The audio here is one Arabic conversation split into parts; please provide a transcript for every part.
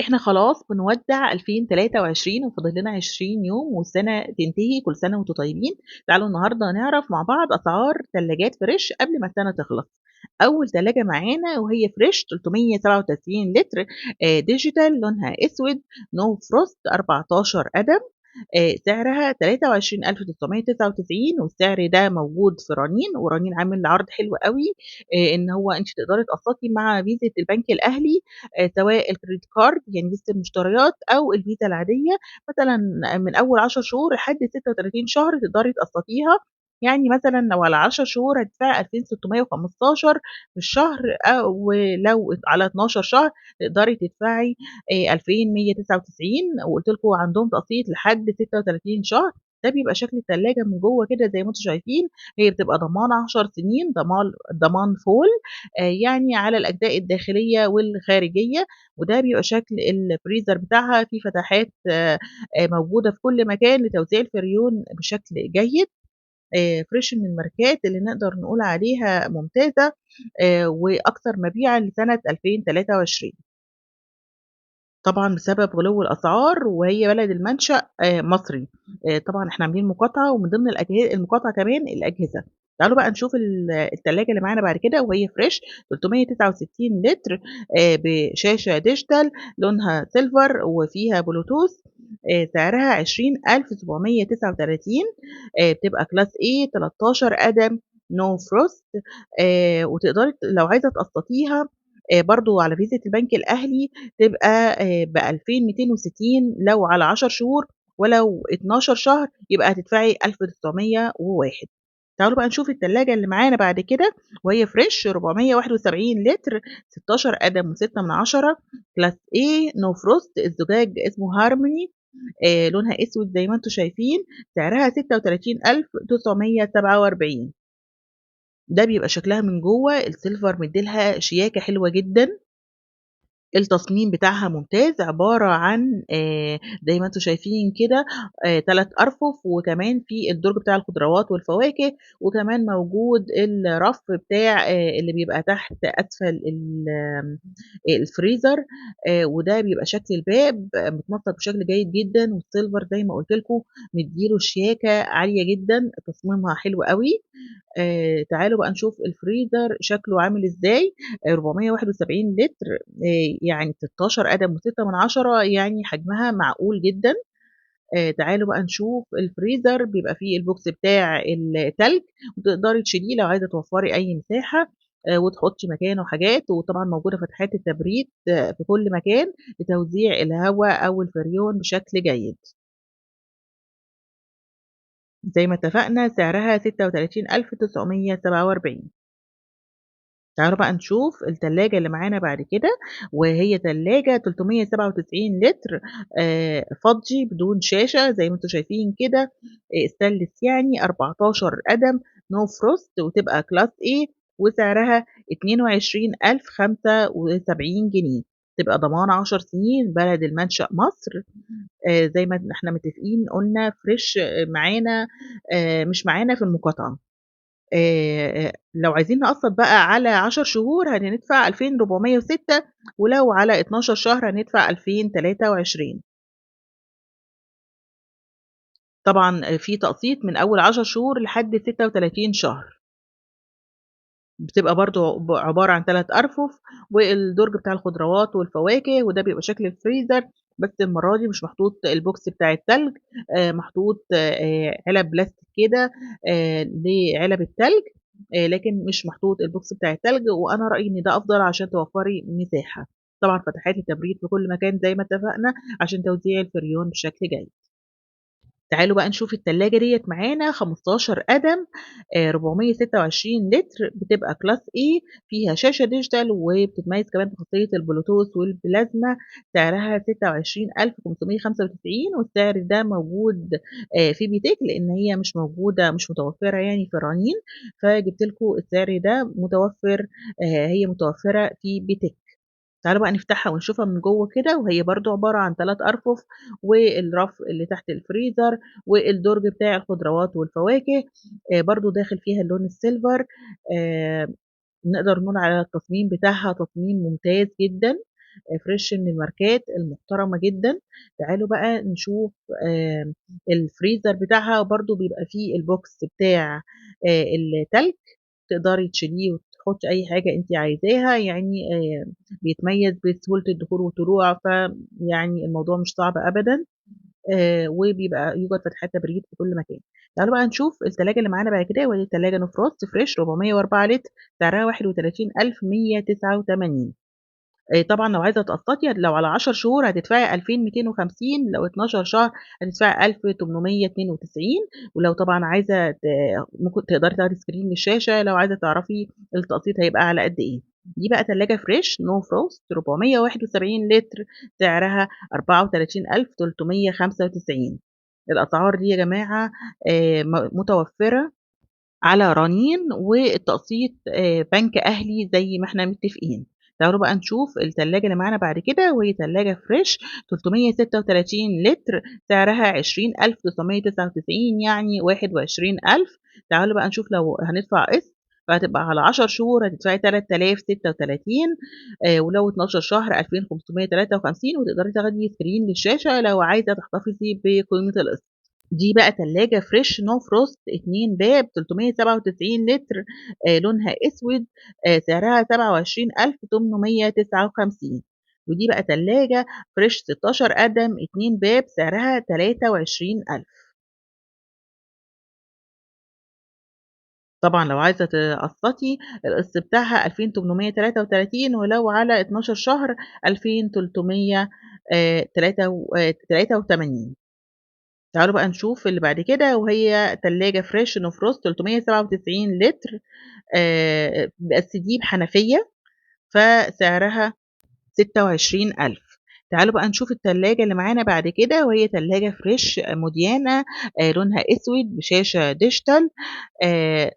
إحنا خلاص بنودّع 2023 وفاضل لنا 20 يوم والسنة تنتهي، كل سنة وأنتم طيبين. تعالوا النهارده نعرف مع بعض أسعار تلاجات فريش قبل ما السنة تخلص. أول تلاجة معانا وهي فريش 337 لتر ديجيتال لونها أسود no frost 14 قدم. سعرها 23,999 والسعر ده موجود في رنين، ورنين عامل عرض حلو أوي إن هو أنتِ تقدري تقسّطي مع فيزة البنك الأهلي سواء الكريدت كارد يعني فيزة المشتريات أو الفيزا العادية، مثلًا من أول 10 شهور لحد 36 شهر تقدري تقسّطيها، يعني مثلًا لو على 10 شهور هتدفعي 2,615 في الشهر ولو على 12 شهر تقدري تدفعي 2,199 وقُلت لكم عندهم تقسيط لحد 36 شهر. ده بيبقى شكل التلاجة من جوّه كده زي ما أنتم شايفين، هي بتبقى ضمان 10 سنين ضمان فول يعني على الأجزاء الداخلية والخارجية، وده بيبقى شكل الفريزر بتاعها فيه فتحات موجودة في كل مكان لتوزيع الفريون بشكل جيد. فريش من الماركات اللي نقدر نقول عليها ممتازة وأكثر مبيعًا لسنة 2023. طبعًا بسبب غلو الأسعار وهي بلد المنشأ مصري. طبعًا إحنا عاملين مقاطعة ومن ضمن المقاطعة كمان الأجهزة. تعالوا بقى نشوف التلاجة اللي معانا بعد كده وهي فريش 369 لتر بشاشة ديجيتال لونها سيلفر وفيها بلوتوث. سعرها 20,739 بتبقى class A 13 قدم no frost. وتقدري لو عايزة تقسطيها برضه على فيزة البنك الأهلي تبقى ب2260 لو على 10 شهور، ولو 12 شهر يبقى هتدفعي 1901. تعالوا بقى نشوف التلاجة اللي معانا بعد كده وهي فريش 471 لتر 16 قدم و6 كلاس A no frost. الزجاج اسمه هارموني لونها أسود زي ما أنتم شايفين، سعرها 36,947. ده بيبقى شكلها من جوّه السيلفر مدّي لها شياكة حلوة جدًا. التصميم بتاعها ممتاز، عبارة عن زي ما أنتم شايفين كده 3 أرفف، وكمان في الدرج بتاع الخضروات والفواكه، وكمان موجود الرف بتاع اللي بيبقى تحت أسفل الفريزر. وده بيبقى شكل الباب متنسق بشكل جيد جدًا، والسيلفر زي ما قُلت لكم مدّي له شياكة عالية جدًا، تصميمها حلو أوي. تعالوا بقى نشوف الفريزر شكله عامل إزاي. 471 لتر يعني 16 قدم و6 يعني حجمها معقول جدًا. تعالوا بقى نشوف الفريزر بيبقى فيه البوكس بتاع التلج، وتقدري تشيليه لو عايزة توفّري أي مساحة وتحطّي مكانه حاجات، وطبعًا موجودة فتحات التبريد في كل مكان لتوزيع الهوا أو الفريون بشكل جيد. زي ما اتفقنا سعرها 36,947. تعالوا بقى نشوف التلاجة اللي معانا بعد كده، وهي تلاجة 397 لتر فضي بدون شاشة زي ما أنتم شايفين كده. stainless يعني 14 قدم no frost وتبقى class A وسعرها 22,075 جنيه. تبقى ضمان 10 سنين بلد المنشأ مصر. زي ما إحنا متفقين قُلنا فريش معانا مش معانا في المقاطعة. لو عايزين نقسّط بقى على 10 شهور هندفع 2,406 ولو على 12 شهر هندفع 2,023. طبعًا في تقسيط من أول 10 شهور لحد 36 شهر. بتبقى برضه عبارة عن 3 أرفف، والدرج بتاع الخضروات والفواكه، وده بيبقى شكل الفريزر، بس المرّة دي مش محطوط البوكس بتاع التلج، محطوط علب بلاستيك كده لعلب التلج، لكن مش محطوط البوكس بتاع التلج، وأنا رأيي إن ده أفضل عشان توفّري مساحة. طبعًا فتحات التبريد في كل مكان زي ما اتفقنا عشان توزيع الفريون بشكل جيد. تعالوا بقى نشوف التلاجة ديّة معانا 15 قدم 426 لتر بتبقى class A فيها شاشة digital وبتتميز كمان بخاصية البلوتوث والبلازما. سعرها 26,595 والسعر ده موجود في بيتِك لإن هي مش متوفرة يعني في رنين، فجِبت لكم السعر ده متوفر هي متوفرة في بيتِك. تعالوا بقى نفتحها ونشوفها من جوّه كده، وهي برضه عبارة عن 3 أرفف، والرف اللي تحت الفريزر، والدرج بتاع الخضروات والفواكه، برضه داخل فيها اللون السيلفر. آآ نقدر نقول على التصميم بتاعها تصميم ممتاز جدًا. فريش من الماركات المحترمة جدًا. تعالوا بقى نشوف الفريزر بتاعها برضه بيبقى فيه البوكس بتاع التلج، تقدري تشيليه وتحطي أي حاجة أنتِ عايزاها، يعني بيتميز بسهولة الدخول والطلوع، فيعني الموضوع مش صعب أبدًا. وبيبقى يوجد فتحات تبريد في كل مكان. تعالوا بقى نشوف التلاجة اللي معانا بعد كده، وهي التلاجة نو فروست فريش 404 لتر، سعرها 31,189. طبعًا لو عايزة تقسّطي لو على 10 شهور هتدفعي 2,250، لو 12 شهر هتدفعي 1,892، ولو طبعًا عايزة ممكن تقدري تاخدي screen للشاشة لو عايزة تعرفي التقسيط هيبقى على قد إيه. دي بقى تلاجة فريش no frost 471 لتر، سعرها 34,395. الأسعار دي يا جماعة متوفرة على رنين، والتقسيط بنك أهلي زي ما إحنا متفقين. تعالوا بقى نشوف التلاجة اللي معانا بعد كده، وهي تلاجة فريش 336 لتر، سعرها 20,999 يعني 21,000. تعالوا بقى نشوف لو هندفع قسط فهتبقى على 10 شهور هتدفعي 3,036، ولو 12 شهر 2,553، وتقدري تاخدي screen للشاشة لو عايزة تحتفظي بقيمة القسط. دي بقى تلاجة فريش نو فروست 2 باب 397 لتر، لونها أسود، سعرها 27,859. ودي بقى تلاجة فريش 16 قدم 2 باب، سعرها 23,000. طبعًا لو عايزة تقسّطي القسط بتاعها 2,833، ولو على 12 شهر 2,300 83. تعالوا بقى نشوف اللي بعد كده، وهي تلاجة فريش نو فروست 397 لتر، بس دي بحنفية، فسعرها 26,000. تعالوا بقى نشوف التلاجة اللي معانا بعد كده، وهي تلاجة فريش موديانا، لونها أسود بشاشة ديجيتال.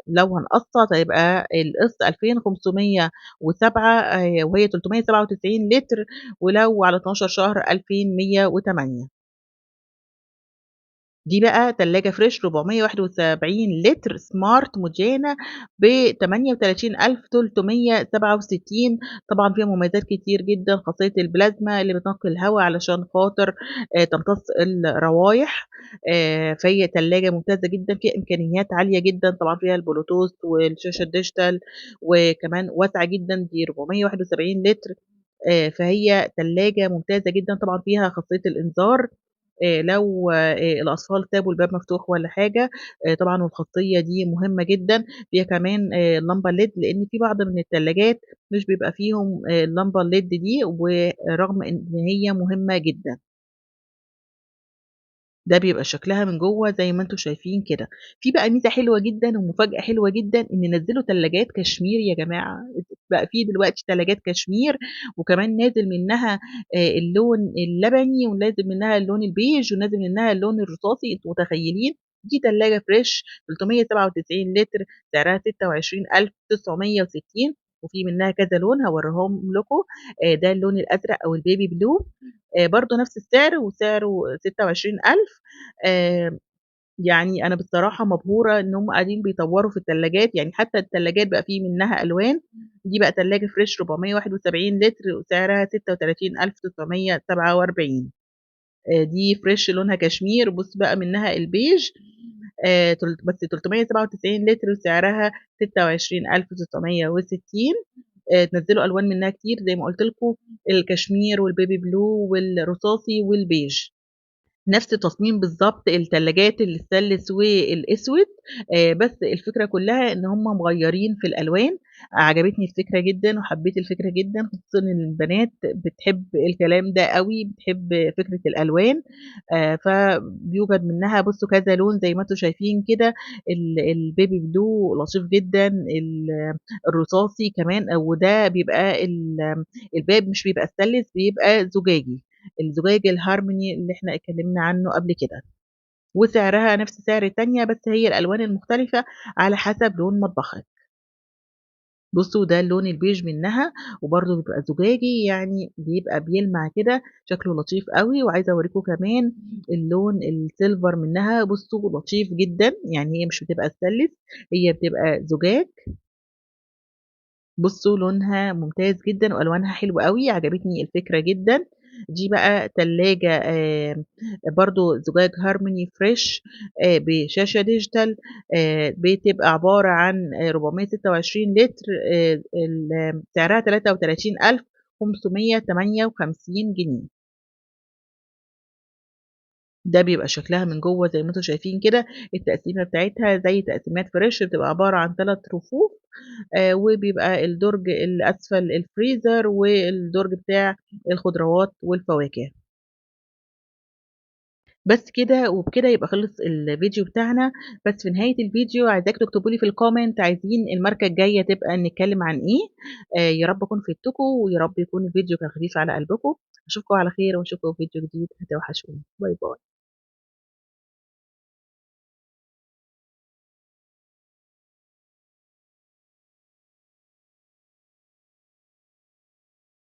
لو هنقسّط هيبقى القسط 2,507، وهي 397 لتر، ولو على 12 شهر 2,108. دي بقى تلاجة فريش 471 لتر سمارت موديانا ب38,367. طبعًا فيها مميزات كتير جدًا، خاصية البلازما اللي بتنقي الهوا علشان خاطر تمتص الروايح. فهي تلاجة ممتازة جدًا، فيها إمكانيات عالية جدًا، طبعًا فيها البلوتوث والشاشة الديجيتال، وكمان واسعة جدًا، دي 471 لتر. فهي تلاجة ممتازة جدًا، طبعًا فيها خاصية الإنذار لو الأطفال سابوا الباب مفتوح والّا حاجة. طبعًا والخاصية دي مهمة جدًا. فيها كمان لمبة LED، لإن في بعض من التلاجات مش بيبقى فيهم اللمبة الLED دي، ورغم إن هي مهمة جدًا. ده بيبقى شكلها من جوّه زي ما أنتم شايفين كده. في بقى ميزة حلوة جدًا ومفاجأة حلوة جدًا، إن نزّلوا تلاجات كشمير يا جماعة. بقى في دلوقتي تلاجات كشمير، وكمان نازل منها اللون اللبني، ونازل منها اللون البيج، ونازل منها اللون الرصاصي، أنتم متخيلين؟ دي تلاجة فريش 397 لتر، سعرها 26,960، وفي منها كذا لون هاوريهم لكم. ده اللون الأزرق أو الbaby blue، برضه نفس السعر، وسعره 26,000. آآ يعني أنا بصراحة مبهورة إن هُم قاعدين بيطوّروا في التلاجات، يعني حتى التلاجات بقى في منها ألوان. دي بقى تلاجة فريش 471 لتر، وسعرها 36,947. دي فريش لونها كشمير، بُص بقى منها البيج، بس 397 لتر، وسعرها 26,660. نزّلوا ألوان منها كتير زي ما قُلت لكم، الكشمير والbaby blue والرصاصي والبيج. نفس تصميم بالضبط التلاجات الstainless والأسود. بس الفكرة كلّها إن هُم مغيّرين في الألوان. عجبتني الفكرة جدًا وحبّيت الفكرة جدًا، خصوصًا إن البنات بتحب الكلام ده أوي، بتحب فكرة الألوان. فبيوجد منها بُصّوا كذا لون زي ما أنتم شايفين كده، الbaby blue لطيف جدًا، الرصاصي كمان، وده بيبقى الباب مش بيبقى stainless، بيبقى زجاجي. الزجاج الهارموني اللي إحنا اتكلمنا عنه قبل كده، وسعرها نفس سعر التانية، بس هي الألوان المختلفة على حسب لون مطبخك. بُصّوا ده اللون البيج منها، وبرضه بيبقى زجاجي، يعني بيبقى بيلمع كده، شكله لطيف أوي. وعايزة أوريكم كمان اللون السيلفر منها، بُصّوا لطيف جدًا، يعني هي مش بتبقى stainless، هي بتبقى زجاج. بُصّوا لونها ممتاز جدًا وألوانها حلوة أوي، عجبتني الفكرة جدًا. دي بقى تلاجة برضه زجاج Harmony Fresh بشاشة digital بتبقى عبارة عن 426 لتر سعرها 33,558 جنيه. ده بيبقى شكلها من جوّه زي ما أنتم شايفين كده، التقسيمة بتاعتها زي تقسيمات فريش بتبقى عبارة عن 3 رفوف، وبيبقى الدرج الأسفل الفريزر، والدرج بتاع الخضروات والفواكه. بس كده وبكده يبقى خلص الفيديو بتاعنا، بس في نهاية الفيديو عايزاكم تكتبوا لي في الcomment عايزين الماركة الجاية تبقى نتكلم عن إيه. يا رب أكون فدتكم، ويا رب يكون الفيديو كان خفيف على قلبكم. أشوفكم على خير وأشوفكم في فيديو جديد، هتوحشوني. باي باي.